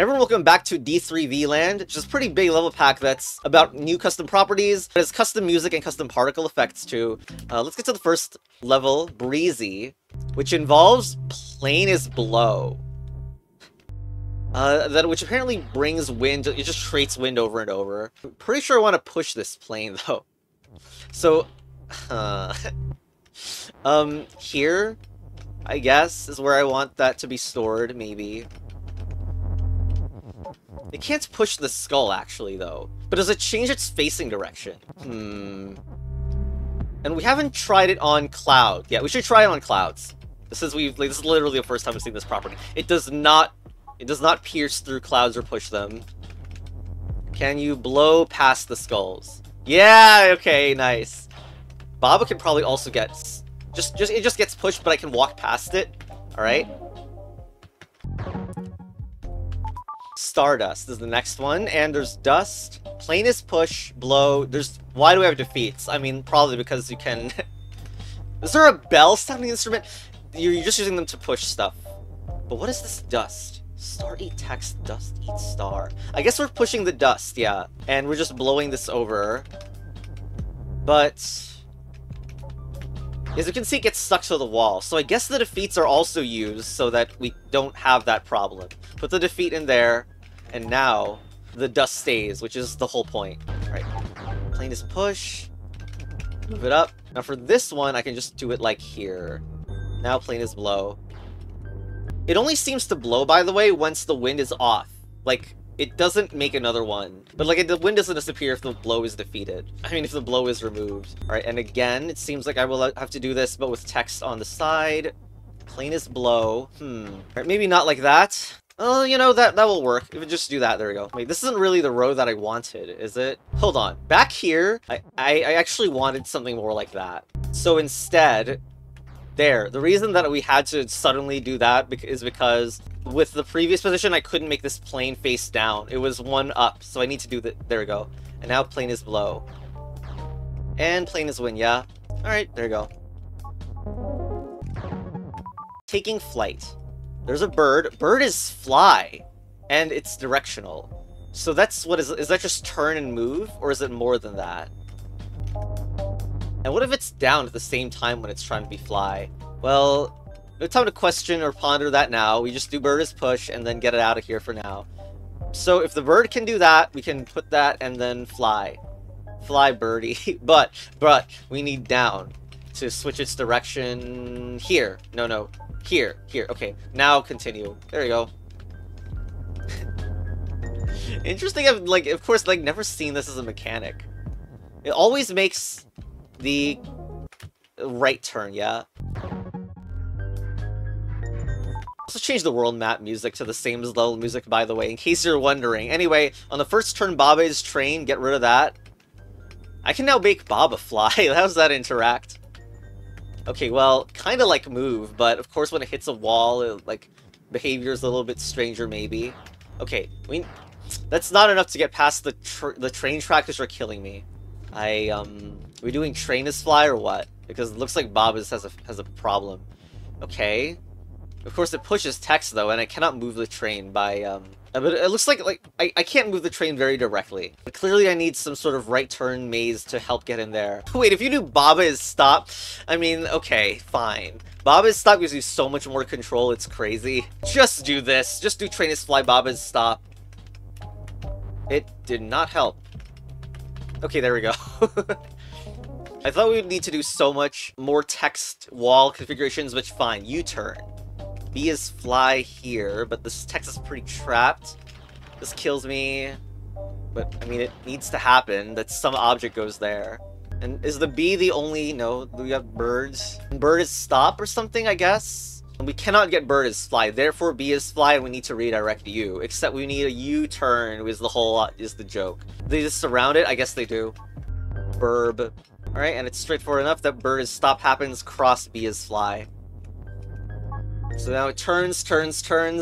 Everyone, welcome back to D3V Land, which is a pretty big level pack that's about new custom properties. It has custom music and custom particle effects too. Let's get to the first level, Breezy, which involves Plain is Blow. Which apparently brings wind, it just traits wind over and over. I'm pretty sure I want to push this plane though. So, here, I guess, is where I want that to be stored, maybe. It can't push the skull, actually, though. But does it change its facing direction? And we haven't tried it on Cloud. Yeah, we should try it on Clouds. This is literally the first time we've seen this property. It does not pierce through clouds or push them. Can you blow past the skulls? Yeah, okay, nice. Baba can probably also get... it just gets pushed, but I can walk past it. Alright. Stardust is the next one, and there's Dust, Plain is Push, Blow, why do we have defeats? I mean, probably because you can... Is there a bell sounding instrument? You're just using them to push stuff. But what is this Dust? Star eat text, Dust eat star. I guess we're pushing the Dust, yeah. And we're just blowing this over. But... as you can see, it gets stuck to the wall. So I guess the defeats are also used so that we don't have that problem. Put the defeat in there, and now the dust stays, which is the whole point. Alright, Plain is Push. Move it up. Now for this one, I can just do it like here. Now Plain is Blow. It only seems to blow, by the way, once the wind is off. Like, it doesn't make another one. But, like, the wind doesn't disappear if the blow is defeated. I mean, if the blow is removed. Alright, and again, it seems like I will have to do this, but with text on the side. Plain is Blow. Alright, maybe not like that. Oh, you know, that will work. If we just do that, there we go. Wait, this isn't really the row that I wanted, is it? Hold on. Back here, I actually wanted something more like that. So instead... there. The reason that we had to suddenly do that is because with the previous position, I couldn't make this plane face down. It was one up, so I need to do that. There we go. And now Plain is Blow. And Plain is Win, yeah. Alright, there we go. Taking Flight. There's a bird. Bird is Fly. And it's directional. So that's what is that just turn and move? Or is it more than that? And what if it's down at the same time when it's trying to be Fly? Well, no time to question or ponder that now. We just do Bird is Push and then get it out of here for now. So if the bird can do that, we can put that and then Fly. Fly, birdie. but we need down to switch its direction here. No. Here. Okay, now continue. There you go. Interesting. Of course, never seen this as a mechanic. It always makes the right turn, yeah? Also change the world map music to the same as level music, by the way, in case you're wondering. Anyway, on the first turn, Baba is trained. Get rid of that. I can now make Baba fly. How does that interact? Okay, well, kind of like move, but of course when it hits a wall, behavior is a little bit stranger, maybe. Okay, that's not enough to get past the train tracks are killing me. We doing Train is Fly or what? Because it looks like Bob has a problem. Okay. Of course it pushes text though, and I cannot move the train by but it looks like I can't move the train very directly. But clearly I need some sort of right turn maze to help get in there. Wait, if you do Baba is Stop, I mean, okay, fine. Baba is Stop gives you so much more control, it's crazy. Just do this. Just do Train is Fly, Baba is Stop. It did not help. Okay, there we go. I thought we would need to do so much more text wall configurations, which fine, U-turn. B is Fly here, but this text is pretty trapped. This kills me. But, I mean, it needs to happen, that some object goes there. And is the B the only... no, we have birds. Bird is Stop or something, I guess? And we cannot get Bird is Fly, therefore B is Fly, and we need to redirect U. Except we need a U-turn, is the joke. They just surround it? I guess they do. Burb. Alright, and it's straightforward enough that Bird is Stop happens, cross B is Fly. So now it turns,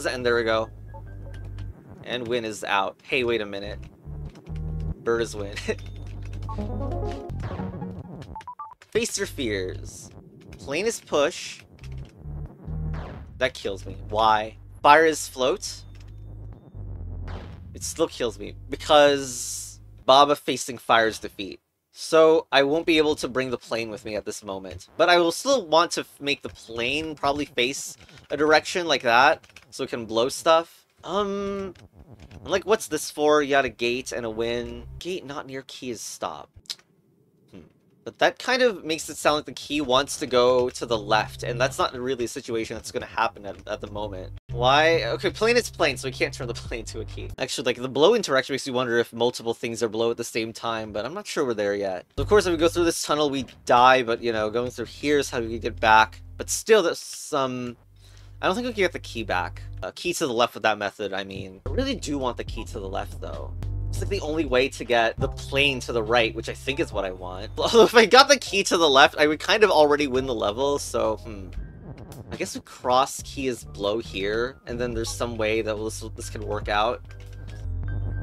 and there we go. And Win is out. Hey, wait a minute. Bird is Win. Face your fears. Plain is Push. That kills me. Why? Fire is Float. It still kills me because Baba facing fire's defeat. So I won't be able to bring the plane with me at this moment. But I will still want to make the plane probably face a direction like that so it can blow stuff. Like, what's this for? You got a gate and a win. Gate not near key is stop. But that kind of makes it sound like the key wants to go to the left, and that's not really a situation that's going to happen at the moment. Why? Okay, plane is plane, so we can't turn the plane to a key. Actually, like, the blow interaction makes me wonder if multiple things are blow at the same time, but I'm not sure we're there yet. So of course, if we go through this tunnel, we die, but, you know, going through here is how we get back. But still, there's some... I don't think we can get the key back. Key to the left with that method, I mean. I really do want the key to the left, though. It's like the only way to get the plane to the right, which I think is what I want. Although if I got the key to the left, I would kind of already win the level, so, I guess we cross key is blow here, and then there's some way that this can work out.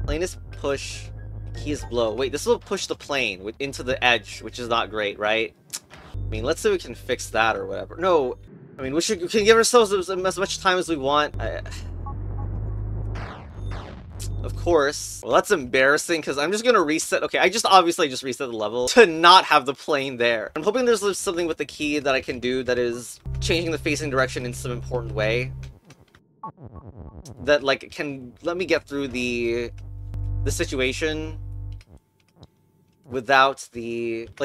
Plane is push, key is blow. Wait, this will push the plane into the edge, which is not great, right? I mean, let's say we can fix that or whatever. No, I mean, we can give ourselves as much time as we want. Of course. Well, that's embarrassing because I'm just gonna reset. Okay, I obviously just reset the level to not have the plane there. I'm hoping there's something with the key that I can do that is changing the facing direction in some important way. That, like, can let me get through the situation without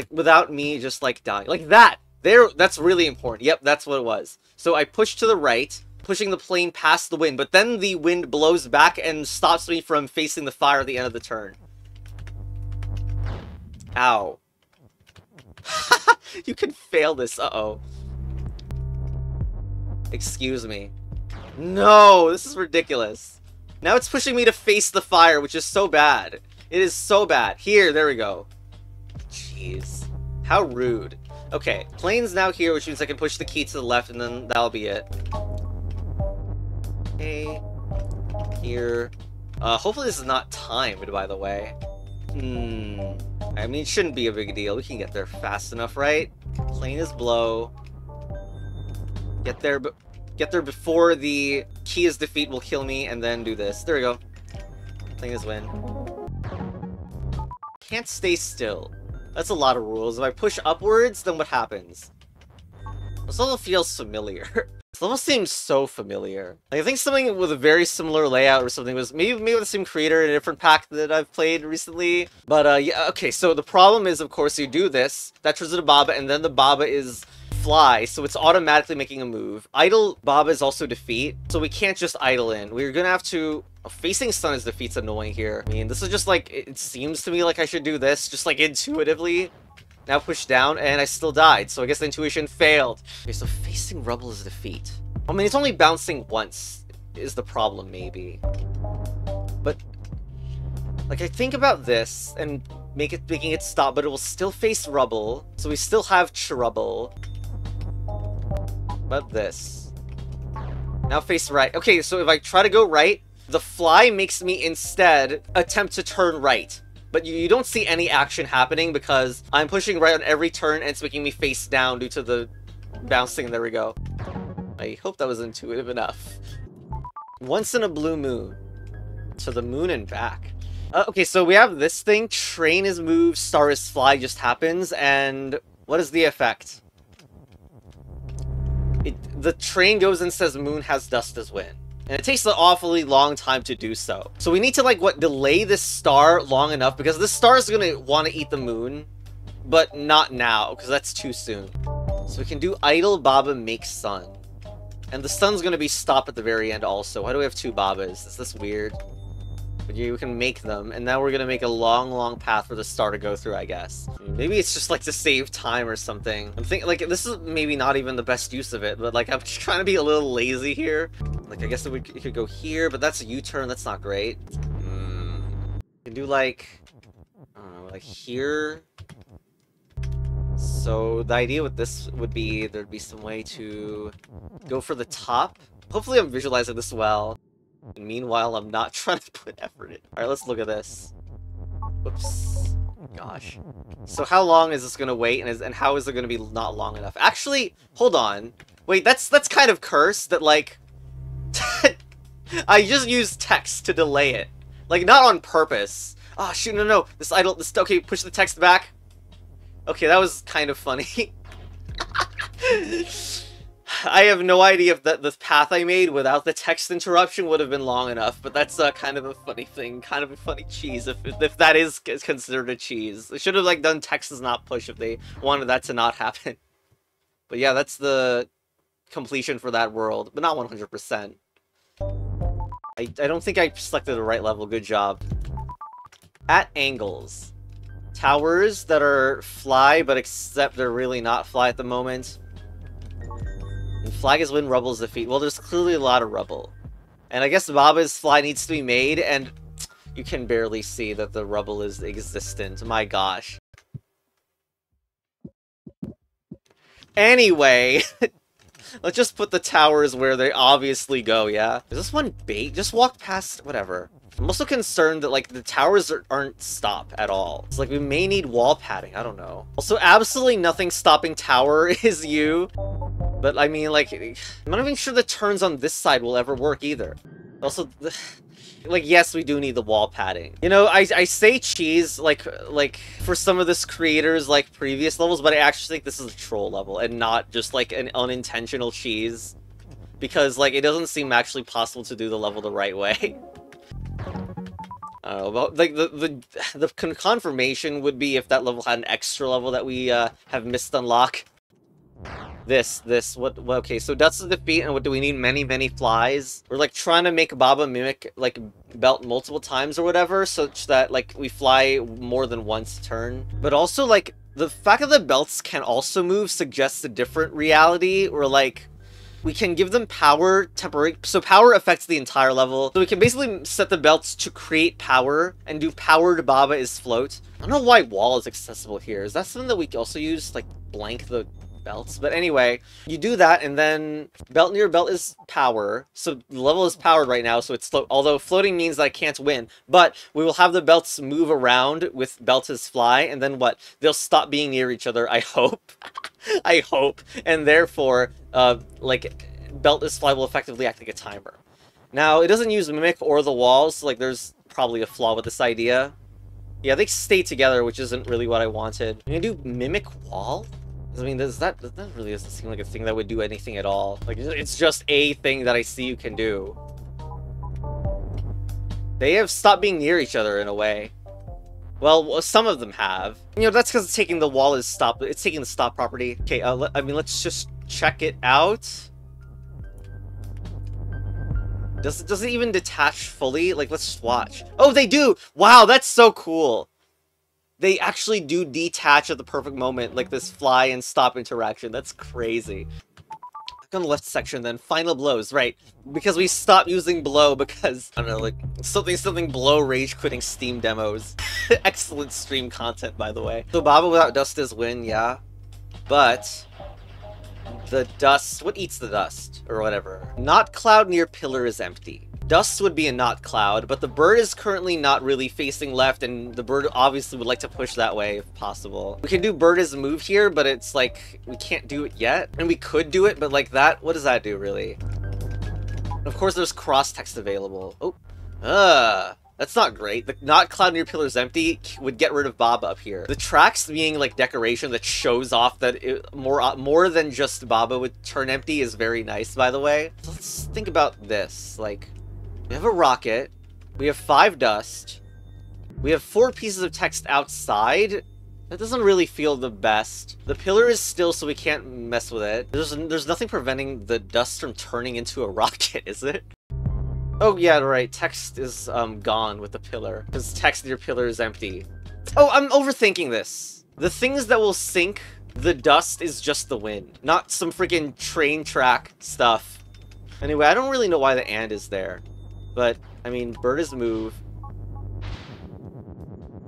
without me just, like, dying. Like that! There, that's really important. Yep, that's what it was. So I push to the right, pushing the plane past the wind, but then the wind blows back and stops me from facing the fire at the end of the turn. Ow. You can fail this, uh-oh. Excuse me. No, this is ridiculous. Now it's pushing me to face the fire, which is so bad. It is so bad. Here, there we go. Jeez. How rude. Okay, plane's now here, which means I can push the key to the left, and then that'll be it. Okay. Here. Hopefully this is not timed, by the way. I mean, it shouldn't be a big deal. We can get there fast enough, right? Plane is blow. Get there before the key is defeat will kill me, and then do this. There we go. Plane is win. Can't stay still. That's a lot of rules. If I push upwards, then what happens? This level feels familiar. This level seems so familiar. Like, I think something with a very similar layout or something was maybe with the same creator in a different pack that I've played recently. But yeah, okay, so the problem is, of course, you do this, that turns into Baba, and then the Baba is fly, so it's automatically making a move. Idle Baba is also defeat, so we can't just idle in. We're gonna have to... Facing Sun as defeat's annoying here. I mean, this is just like, it seems to me like I should do this, just like intuitively. Now push down, and I still died, so I guess the intuition failed. Okay, so facing Rubble is defeat. I mean, it's only bouncing once, is the problem, maybe. But, like, I think about this, and making it stop, but it will still face Rubble, so we still have Trouble. About this. Now face right. Okay, so if I try to go right, the fly makes me instead attempt to turn right. But you don't see any action happening because I'm pushing right on every turn and it's making me face down due to the bouncing. There we go. I hope that was intuitive enough. Once in a blue moon. To the moon and back. Okay, so we have this thing. Train is move, star is fly just happens. And what is the effect? The train goes and says moon has dust as win. And it takes an awfully long time to do so. So we need to, like, delay this star long enough, because this star is gonna want to eat the moon, but not now, because that's too soon. So we can do idle Baba make sun. And the sun's gonna be stop at the very end also. Why do we have two Babas? Is this weird? But you can make them, and now we're gonna make a long, long path for the star to go through, I guess. Maybe it's just, like, to save time or something. I'm thinking, like, this is maybe not even the best use of it, but, like, I'm just trying to be a little lazy here. Like, I guess it could go here, but that's a U-turn, that's not great. You can do, like, I don't know, like here. So the idea with this would be there'd be some way to go for the top. Hopefully I'm visualizing this well. And meanwhile, I'm not trying to put effort in. Alright, let's look at this. Whoops. Gosh. So how long is this gonna wait, and how is it gonna be not long enough? Actually, hold on. Wait, that's kind of cursed that, like... I just used text to delay it. Like, not on purpose. Oh, shoot, no. Okay, push the text back. Okay, that was kind of funny. I have no idea if the path I made without the text interruption would have been long enough, but that's kind of a funny thing, kind of a funny cheese, if that is considered a cheese. They should have, like, done text does not push if they wanted that to not happen. But yeah, that's the completion for that world, but not 100%. I don't think I selected the right level, good job. At angles. Towers that are fly, but except they're really not fly at the moment. And flag is when rubble is defeat. Well, there's clearly a lot of rubble. And I guess Baba's fly needs to be made, and you can barely see that the rubble is existent. My gosh. Anyway, let's just put the towers where they obviously go, yeah? Is this one bait? Just walk past, whatever. I'm also concerned that, like, the towers aren't stop at all. It's like we may need wall padding, I don't know. Also, absolutely nothing stopping tower is you. But, I mean, like, I'm not even sure the turns on this side will ever work either. Also, like, yes, we do need the wall padding. You know, I say cheese, like, for some of this creators, like, previous levels, but I actually think this is a troll level, and not just, like, an unintentional cheese. Because, like, it doesn't seem actually possible to do the level the right way. I don't know, but, like, the confirmation would be if that level had an extra level that we, have missed unlock. Okay, so dust is defeat, and what do we need? Many flies? We're, like, trying to make Baba mimic, like, belt multiple times or whatever, such that, like, we fly more than once a turn. But also, like, the fact that the belts can also move suggests a different reality, where, like, we can give them power temporary, so power affects the entire level. So we can basically set the belts to create power, and do powered Baba is float. I don't know why wall is accessible here. Is that something that we can also use, like, blank the belts? But anyway, you do that, and then belt near belt is power. So the level is powered right now, so it's float. Although floating means that I can't win, but we will have the belts move around with belt as fly, and then what? They'll stop being near each other, I hope. I hope. And therefore, like, belt as fly will effectively act like a timer. Now, it doesn't use mimic or the walls, so, like, there's probably a flaw with this idea. Yeah, they stay together, which isn't really what I wanted. I'm gonna do mimic wall? I mean, that really doesn't seem like a thing that would do anything at all. Like, it's just a thing that I see you can do. They have stopped being near each other in a way. Well, some of them have. You know, that's because it's taking the wall as stop. It's taking the stop property. Okay, I mean, let's just check it out. Does it even detach fully? Like, let's just watch. Oh, they do! Wow, that's so cool! They actually do detach at the perfect moment, like this fly and stop interaction. That's crazy. Back on the left section then, final blows, right. Because we stopped using blow because, I don't know, like, something blow rage quitting Steam demos. Excellent stream content, by the way. So Baba without dust is win, yeah. But the dust, what eats the dust? Or whatever. Not cloud near pillar is empty. Dust would be a not cloud, but the bird is currently not really facing left, and the bird obviously would like to push that way if possible. We can do bird as a move here, but it's like, we can't do it yet. And we could do it, but like that, what does that do really? Of course there's cross text available. Oh, that's not great. The not cloud near pillar is empty would get rid of Baba up here. The tracks being like decoration that shows off that more than just Baba would turn empty is very nice, by the way. Let's think about this, like, we have a rocket, we have 5 dust, we have 4 pieces of text outside. That doesn't really feel the best. The pillar is still, so we can't mess with it. There's nothing preventing the dust from turning into a rocket, is it? Oh yeah, right, text is gone with the pillar, because text near pillar is empty. Oh, I'm overthinking this. The things that will sink the dust is just the wind, not some freaking train track stuff. Anyway, I don't really know why the and is there. But, I mean, bird is move.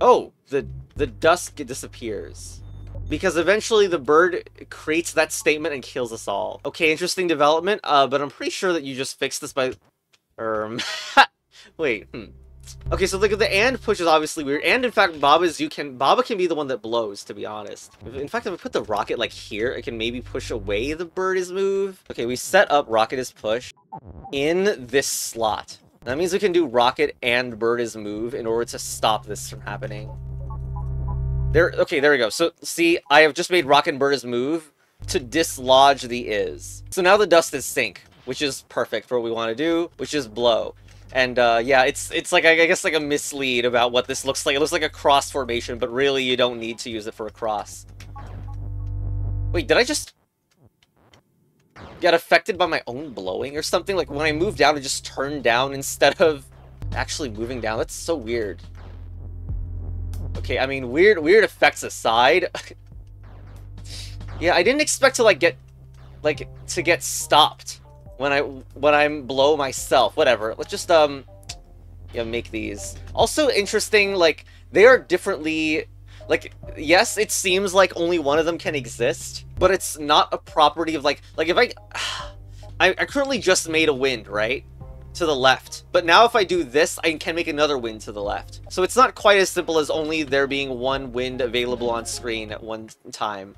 Oh, the dust disappears. Because eventually the bird creates that statement and kills us all. Okay, interesting development, but I'm pretty sure that you just fixed this by... Wait, Okay, so look, the and push is obviously weird. And in fact, Baba can be the one that blows, to be honest. In fact, if we put the rocket like here, it can maybe push away the bird is move. Okay, we set up rocket is push in this slot. That means we can do rocket and bird is move in order to stop this from happening. Okay, there we go. So, see, I have just made rocket and bird is move to dislodge the is. So now the dust is sync, which is perfect for what we want to do, which is blow. And yeah, it's like, I guess, like a mislead about what this looks like. It looks like a cross formation, but really you don't need to use it for a cross. Wait, did I just get affected by my own blowing or something? Like, when I move down, it just turned down instead of actually moving down. That's so weird. Okay, I mean, weird effects aside. Yeah, I didn't expect to, like, get stopped when I'm blow myself. Whatever. Let's just, yeah, make these. Also interesting, like, they are differently... Like, yes, it seems like only one of them can exist, but it's not a property of, like if I currently just made a wind, right? To the left. But now if I do this, I can make another wind to the left. So it's not quite as simple as only there being one wind available on screen at one time.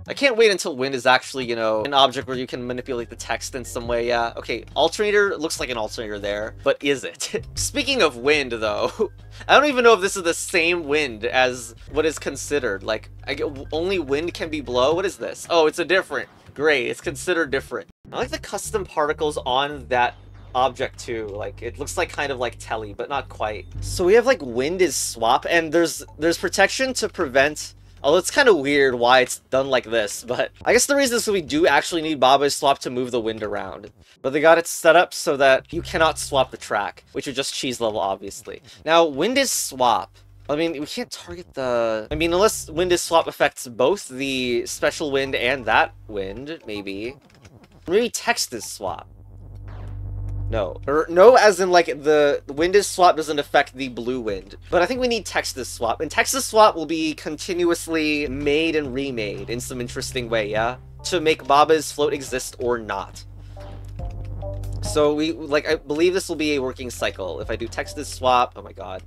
I can't wait until wind is actually, you know, an object where you can manipulate the text in some way, yeah. Okay, alternator looks like an alternator there, but is it? Speaking of wind, though, I don't even know if this is the same wind as what is considered. Like, only wind can be blow? What is this? Oh, it's a different. Great, it's considered different. I like the custom particles on that object too. Like, it looks like kind of like telly, but not quite. So we have like wind is swap, and there's protection to prevent... Although it's kind of weird why it's done like this, but I guess the reason is we do actually need Baba is swap to move the wind around. But they got it set up so that you cannot swap the track, which would just cheese level, obviously. Now, wind is swap. I mean, we can't target the... I mean, unless wind is swap affects both the special wind and that wind, maybe. Maybe text is swap. No. Or no, as in, like, the wind is swap doesn't affect the blue wind. But I think we need text is swap. And text is swap will be continuously made and remade in some interesting way, yeah? To make Baba's float exist or not. So I believe this will be a working cycle. If I do text is swap, oh my god.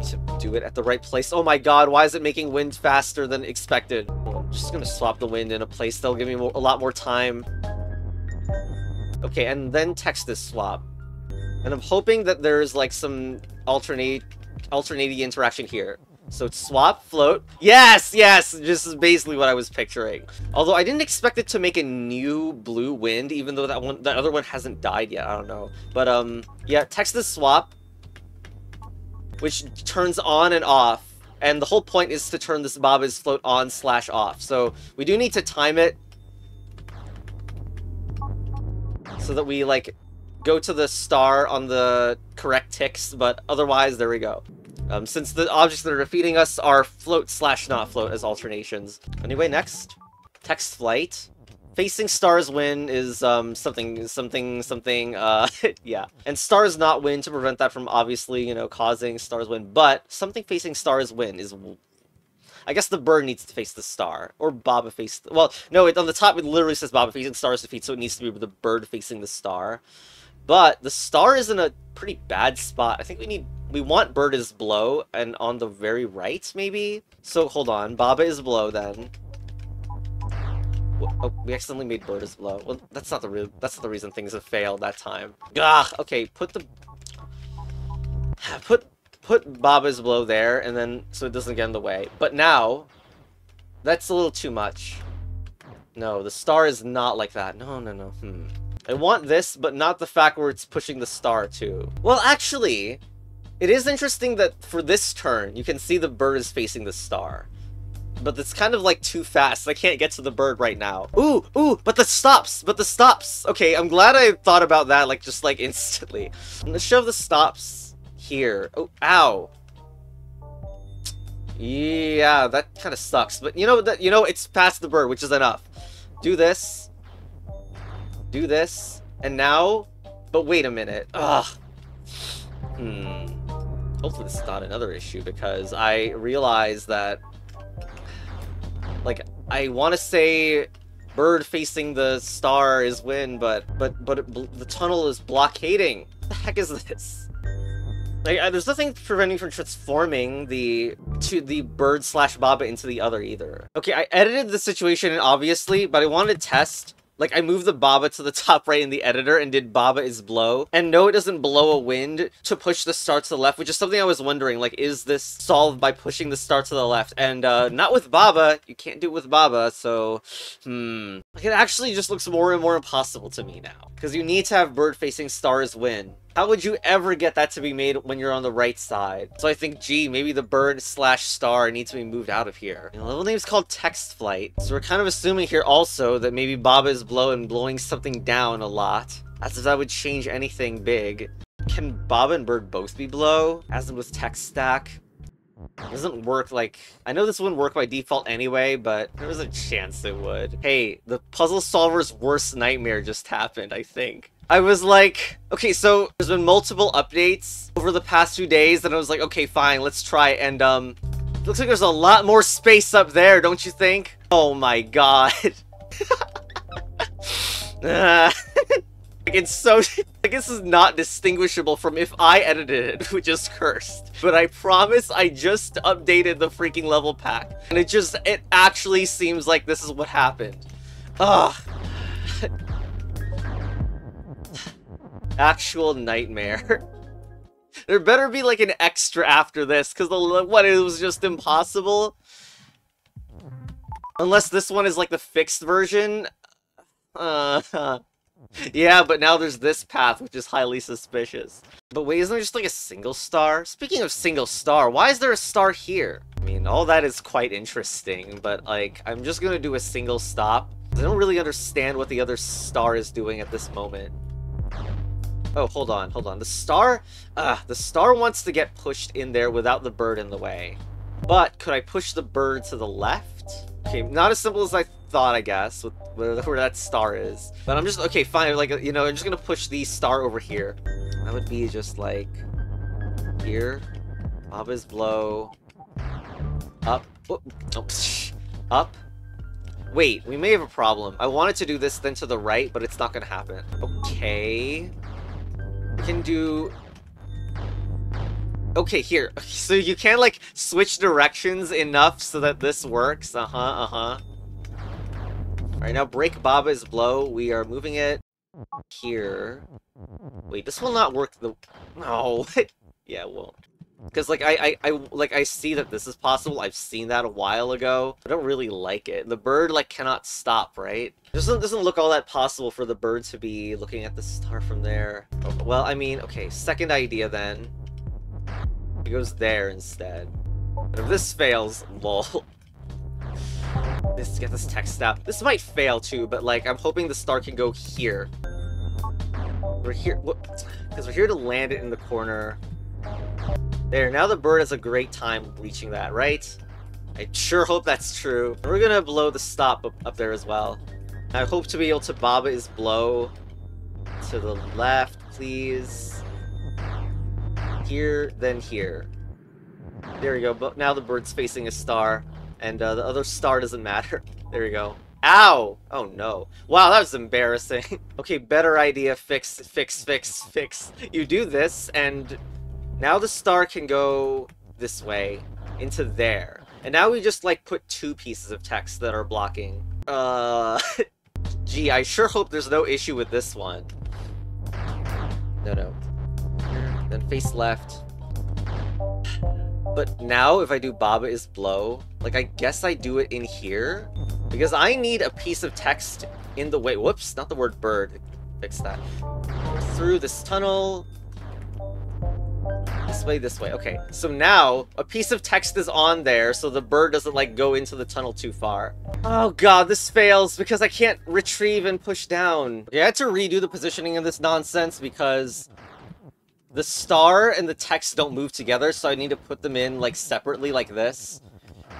To do it at the right place. Oh my god, why is it making wind faster than expected? I'm just gonna swap the wind in a place that'll give me a lot more time. Okay, and then text is swap. And I'm hoping that there's, like, some alternating interaction here. So it's swap, float. Yes! Yes! This is basically what I was picturing. Although I didn't expect it to make a new blue wind, even though that other one hasn't died yet. I don't know. But, yeah, text is swap, which turns on and off. And the whole point is to turn this Baba's float on/off. So we do need to time it so that we, like, go to the star on the correct ticks, but otherwise, there we go. Since the objects that are defeating us are float/not float as alternations. Anyway, next. Text flight. Facing stars win is, something, yeah. And stars not win to prevent that from obviously, you know, causing stars win, but something facing stars win is... I guess the bird needs to face the star. Or Baba face... Well, no, on the top it literally says Baba facing stars defeat, so it needs to be the bird facing the star. But the star is in a pretty bad spot. I think we want bird is blow, and on the very right, maybe? So, hold on. Baba is blow, then. Oh, we accidentally made bird is blow. Well, that's not the reason things have failed that time. Gah! Okay, put Baba's blow there, and then so it doesn't get in the way. But now, that's a little too much. No, the star is not like that. No. I want this, but not the fact where it's pushing the star too. Well, actually, it is interesting that for this turn, you can see the bird is facing the star. But it's kind of like too fast. I can't get to the bird right now. Ooh, but the stops. Okay, I'm glad I thought about that, like, just like instantly. I'm gonna shove the stops here. Oh, ow. Yeah, that kind of sucks. But you know it's past the bird, which is enough. Do this, and now. But wait a minute. Ugh. Hopefully this is not another issue, because I realize that, like, I want to say bird facing the star is win, but the tunnel is blockading. What the heck is this? Like, there's nothing preventing me from transforming the bird/Baba into the other either. Okay, I edited the situation obviously, but I wanted to test Like, I moved the Baba to the top right in the editor and did Baba is blow. And no, it doesn't blow a wind to push the star to the left, which is something I was wondering. Like, is this solved by pushing the star to the left? And not with Baba. You can't do it with Baba, so... Like, it actually just looks more and more impossible to me now. Because you need to have bird-facing stars win. How would you ever get that to be made when you're on the right side? So I think, gee, maybe the bird/star needs to be moved out of here. The level name is called Text Flight. So we're kind of assuming here also that maybe Baba is blow and blowing something down a lot. As if that would change anything big. Can Baba and bird both be blow? As in with text stack? It doesn't work like... I know this wouldn't work by default anyway, but there was a chance it would. Hey, the puzzle solver's worst nightmare just happened, I think. I was like, okay, so there's been multiple updates over the past few days, and I was like, okay, fine, let's try, and looks like there's a lot more space up there, don't you think? Oh my god. Like, it's so... Like, this is not distinguishable from if I edited it, which is cursed. But I promise I just updated the freaking level pack, and it actually seems like this is what happened. Ugh. Actual nightmare. There better be like an extra after this, because what, it was just impossible? Unless this one is like the fixed version. Yeah, but now there's this path, which is highly suspicious. But wait, isn't there just like a single star? Speaking of single star, why is there a star here? I mean, all that is quite interesting, but like, I'm just gonna do a single stop. I don't really understand what the other star is doing at this moment. Oh, hold on. The star wants to get pushed in there without the bird in the way. But could I push the bird to the left? Okay, not as simple as I thought, I guess, with where that star is. But I'm just, okay, fine, like, you know, I'm just gonna push the star over here. That would be just like, here, Baba's blow, up, oh, up. Wait, we may have a problem. I wanted to do this then to the right, but it's not gonna happen. Okay. We can do... Okay, here. So you can, like, switch directions enough so that this works. Alright, now break Baba's blow. We are moving it here. Wait, this will not work the... No. Yeah, it won't. Because, like, I see that this is possible. I've seen that a while ago. I don't really like it. The bird, like, cannot stop, right? It doesn't look all that possible for the bird to be looking at the star from there. Oh, well, I mean, okay, second idea then. It goes there instead. And if this fails, lol. Get this text out. This might fail too, but, like, I'm hoping the star can go here. We're here, because we're here to land it in the corner. There, now the bird has a great time reaching that, right? I sure hope that's true. We're gonna blow the stop up there as well. I hope to be able to Baba is blow to the left, please. Here, then here. There we go, but now the bird's facing a star, and the other star doesn't matter. There we go. Ow! Oh no. Wow, that was embarrassing. Okay, better idea, fix. You do this, and... now the star can go this way, into there. And now we just, like, put two pieces of text that are blocking. Gee, I sure hope there's no issue with this one. No. Then face left. But now, if I do Baba is blow, like, I guess I do it in here? Because I need a piece of text in the way. Whoops, not the word bird. Fix that. Through this tunnel... this way. Okay, so now a piece of text is on there so the bird doesn't, like, go into the tunnel too far. Oh god, this fails because I can't retrieve and push down. Okay, I had to redo the positioning of this nonsense because the star and the text don't move together, so I need to put them in, like, separately like this.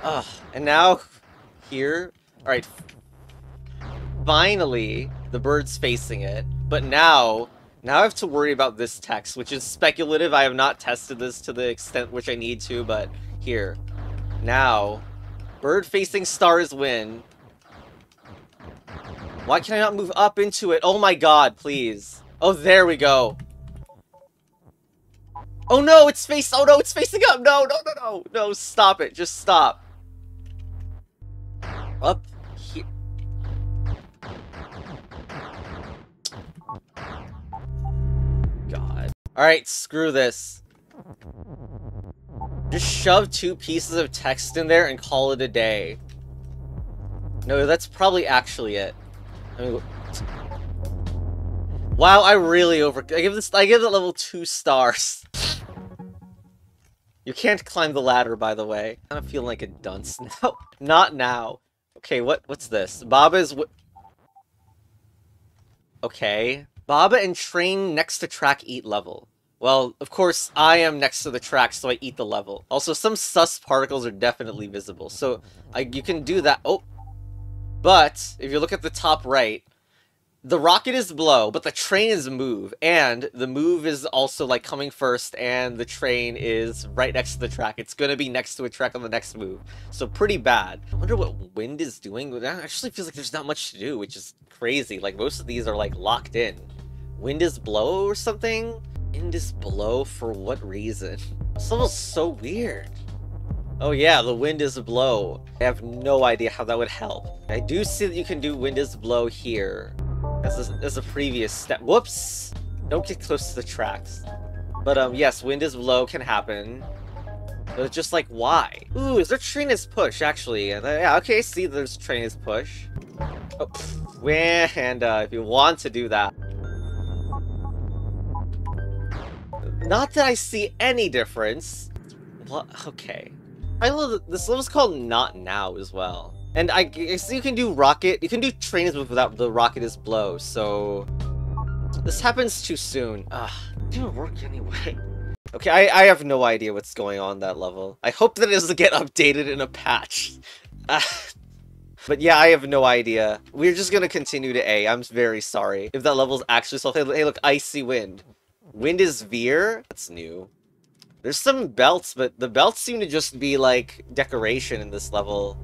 Ugh, and now here. Alright, finally the bird's facing it, but now I have to worry about this text, which is speculative. I have not tested this to the extent which I need to, but here. Now, bird-facing stars win. Why can I not move up into it? Oh my god, please. Oh, there we go. Oh no, it's facing up! No, stop it. Just stop. Up here. Alright, screw this. Just shove 2 pieces of text in there and call it a day. No, that's probably actually it. I mean, wow, I really I give that level 2 stars. You can't climb the ladder, by the way. I'm kind of feeling like a dunce now. Not now. Okay, what's this? Baba's okay. Baba and train next to track eat level. Well, of course, I am next to the track, so I eat the level. Also, some sus particles are definitely visible, so you can do that. Oh, but if you look at the top right, the rocket is blow, but the train is move, and the move is also like coming first, and the train is right next to the track. It's gonna be next to a track on the next move, so pretty bad. I wonder what wind is doing. That actually feels like there's not much to do, which is crazy. Like most of these are like locked in. Wind is blow or something? Wind is blow for what reason? This level's so weird. Oh yeah, the wind is blow. I have no idea how that would help. I do see that you can do wind is blow here as a previous step. Whoops! Don't get close to the tracks. But yes, wind is blow can happen. But it's just like, why? Ooh, is there train is push, actually? Yeah, okay, see there's train is push. Oh, and if you want to do that. Not that I see any difference. Well, okay. This level's called Not Now as well. And I guess you can do rocket. You can do train is move without the rocket is blow, so this happens too soon. It didn't work anyway. Okay, I have no idea what's going on that level. I hope that it doesn't get updated in a patch. But yeah, I have no idea. We're just gonna continue to A. I'm very sorry if that level's actually solved. Hey, look, icy wind. Wind is veer? That's new. There's some belts, but the belts seem to just be, like, decoration in this level.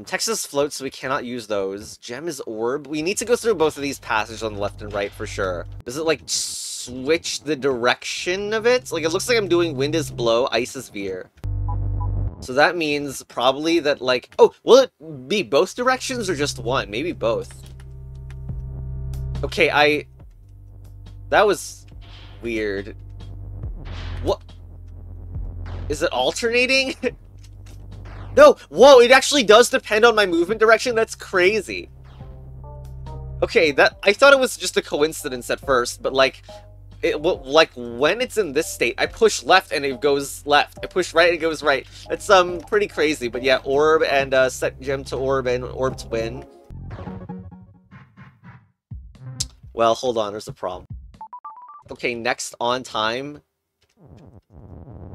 Texas floats, so we cannot use those. Gem is orb. We need to go through both of these passages on the left and right for sure. Does it, like, switch the direction of it? Like, it looks like I'm doing wind is blow, ice is veer. So that means probably that, like... Oh, will it be both directions or just one? Maybe both. Okay, that was weird. What? Is it alternating? No! Whoa, it actually does depend on my movement direction? That's crazy. Okay, I thought it was just a coincidence at first, but like... like, when it's in this state, I push left and it goes left. I push right and it goes right. That's, pretty crazy. But yeah, orb and, set gem to orb and orb to win. Well, hold on, there's a problem. Okay, next on time.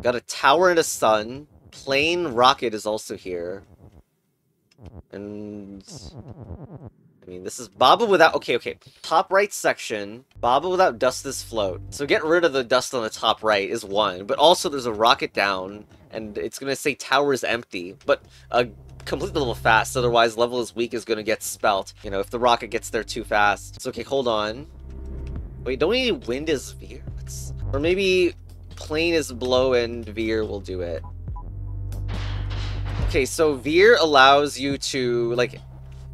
Got a tower and a sun. Plane rocket is also here. And... I mean, this is Baba without... Okay. Top right section. Baba without dust is float. So get rid of the dust on the top right is one. But also there's a rocket down. And it's going to say tower is empty. But complete the level fast. Otherwise level is weak is going to get spelt. You know, if the rocket gets there too fast. So okay, hold on. Wait, don't we need wind is veer? Or maybe plane is blow and veer will do it. Okay, so veer allows you to, like...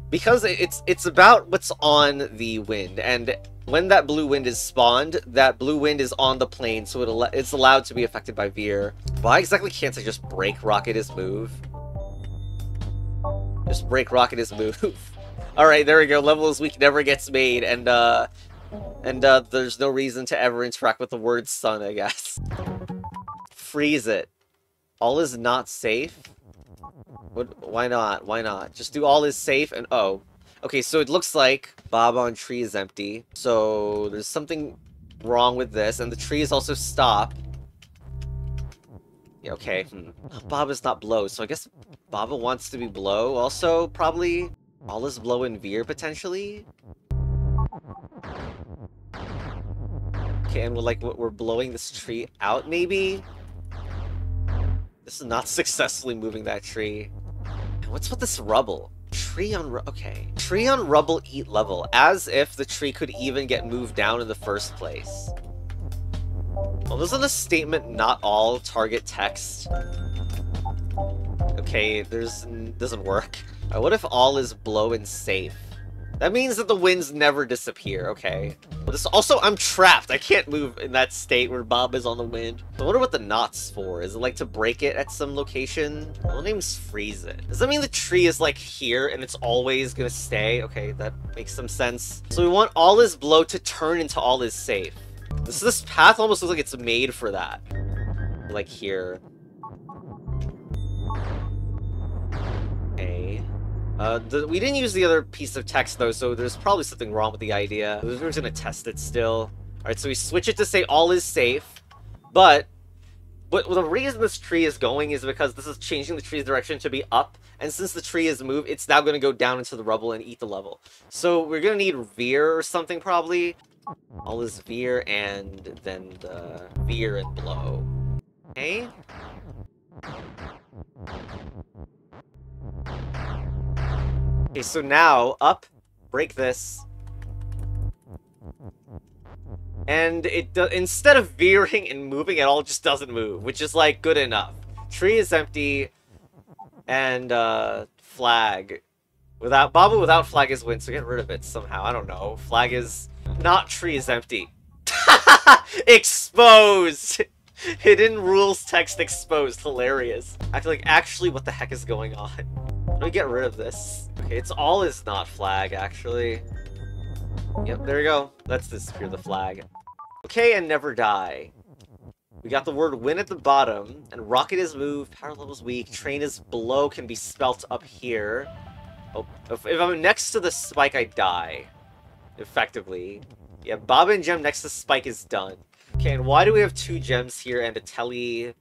Because it's about what's on the wind, and when that blue wind is spawned, that blue wind is on the plane, so it's allowed to be affected by veer. Why exactly can't I just break rocket is move? Just break rocket is move. Alright, there we go. Level is weak never gets made, and there's no reason to ever interact with the word sun, I guess. Freeze it. All is not safe? Why not? Why not? Just do all is safe and... Oh. Okay, so it looks like Baba on tree is empty. So there's something wrong with this. And the tree is also stop. Yeah, okay. Baba's not blow, so I guess Baba wants to be blow. Also, probably all is blow and veer, potentially? Okay, and we're blowing this tree out, maybe? This is not successfully moving that tree. And what's with this rubble? Tree on okay. Tree on rubble eat level. As if the tree could even get moved down in the first place. Well, isn't the statement not all target text? Okay, doesn't work. What if all is blow and safe? That means that the winds never disappear, okay. But this also, I'm trapped. I can't move in that state where Bob is on the wind. I wonder what the knot's for. Is it like to break it at some location? Well, name's freeze it. Does that mean the tree is like here and it's always gonna stay? Okay, that makes some sense. So we want all is blow to turn into all is safe. This path almost looks like it's made for that. Like here. Okay. We didn't use the other piece of text though, so there's probably something wrong with the idea. We're just gonna test it still. Alright, so we switch it to say all is safe, but the reason this tree is going is because this is changing the tree's direction to be up, and since the tree is moved, it's now gonna go down into the rubble and eat the level. So we're gonna need veer or something probably. All is veer, and then the veer and blow. Okay? Okay, so now, up, break this. And instead of veering and moving at all, it just doesn't move, which is, like, good enough. Tree is empty, and, flag. Baba without flag is win, so get rid of it somehow. I don't know. Flag is... Not tree is empty. Exposed! Hidden rules text exposed. Hilarious. Actually, what the heck is going on? Let me get rid of this. Okay, it's all is not flag, actually. Yep, there we go. Let's disappear the flag. Okay, and never die. We got the word win at the bottom, and rocket is moved, power level's weak, train is below, can be spelt up here. Oh, if I'm next to the spike, I die. Effectively. Yeah, Baba and Gem next to spike is done. Okay, and why do we have 2 gems here and a telly?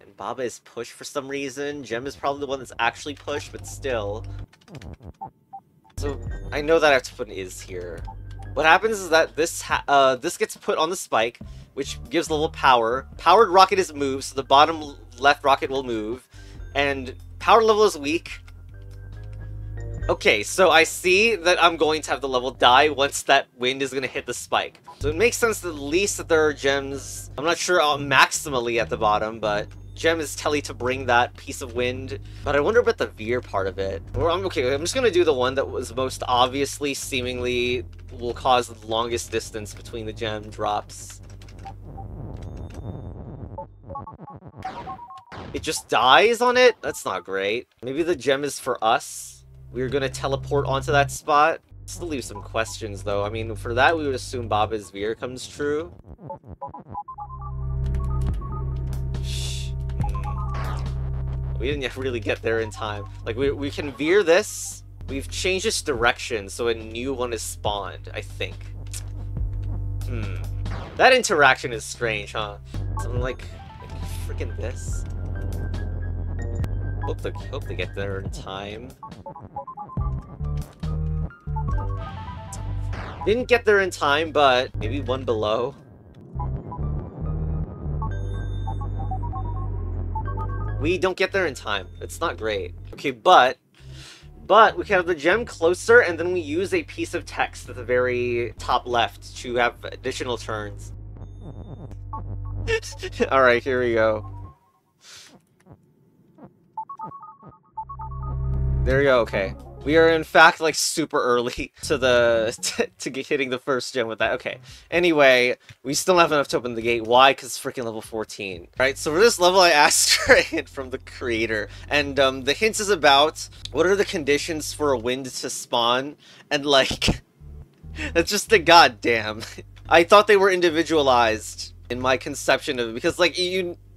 And Baba is pushed for some reason. Gem is probably the one that's actually pushed, but still. So, I know that I have to put an is here. What happens is that this gets put on the spike, which gives level power. Powered rocket is moved, so the bottom left rocket will move. And power level is weak. Okay, so I see that I'm going to have the level die once that wind is going to hit the spike. So it makes sense at least that there are gems, I'm not sure maximally at the bottom, but gem is telly to bring that piece of wind. But I wonder about the veer part of it. I'm just going to do the one that was most obviously, seemingly, will cause the longest distance between the gem drops. It just dies on it? That's not great. Maybe the gem is for us? We're gonna teleport onto that spot. Still leave some questions, though. I mean, for that, we would assume Baba's veer comes true. Shh. We didn't really get there in time. Like, we can veer this. We've changed its direction, so a new one is spawned, I think. That interaction is strange, huh? Something like freaking this. Hope they get there in time. Didn't get there in time, but maybe one below. We don't get there in time. It's not great. Okay, but we can have the gem closer, and then we use a piece of text at the very top left to have additional turns. Alright, here we go. There we go, okay. We are in fact like super early to hitting the first gem with that. Okay. Anyway, we still don't have enough to open the gate. Why? Because freaking level 14. Right, so for this level I asked for a hint from the creator. And the hint is about what are the conditions for a wind to spawn? And like, that's just the goddamn. I thought they were individualized in my conception of it, because like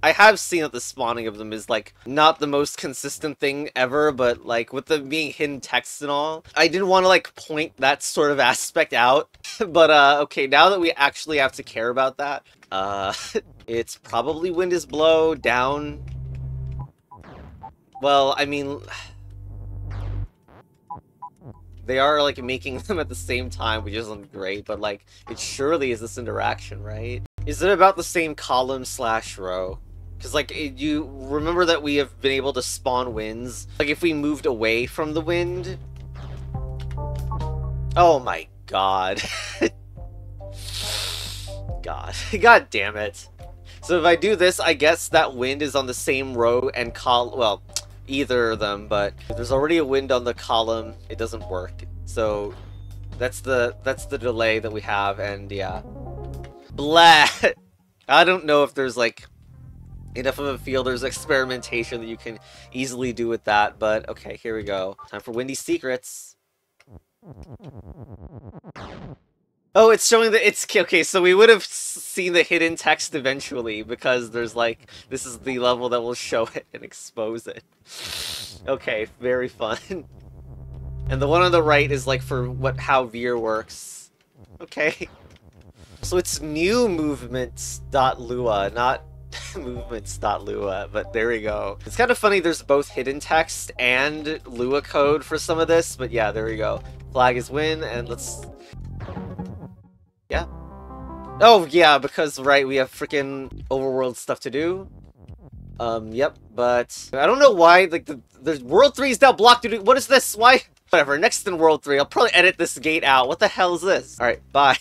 I have seen that the spawning of them is like not the most consistent thing ever, but like with them being hidden text and all, I didn't want to like point that sort of aspect out. But okay, now that we actually have to care about that, it's probably wind is blow down. Well, I mean, they are like making them at the same time, which isn't great, but like it surely is this interaction, right? Is it about the same column / row? Because, like, you remember that we have been able to spawn winds? Like, if we moved away from the wind? Oh my god. God damn it. So if I do this, I guess that wind is on the same row and well, either of them, but if there's already a wind on the column, it doesn't work. So That's the delay that we have, and yeah. Blah! I don't know if there's, like, enough of a field. There's experimentation that you can easily do with that, but okay, here we go. Time for Windy Secrets. Oh, it's showing that it's... Okay, so we would have seen the hidden text eventually, because there's, like... This is the level that will show it and expose it. Okay, very fun. And the one on the right is, like, for how Veer works. Okay. So it's new movements.lua, not movements.lua, but there we go. It's kind of funny there's both hidden text and Lua code for some of this, but yeah, there we go. Flag is win, and let's... Yeah. Oh, yeah, because, right, we have freaking overworld stuff to do. Yep, but... I don't know why, like, the World 3 is now blocked, dude. What is this? Why? Whatever, next in World 3, I'll probably edit this gate out. What the hell is this? Alright, bye.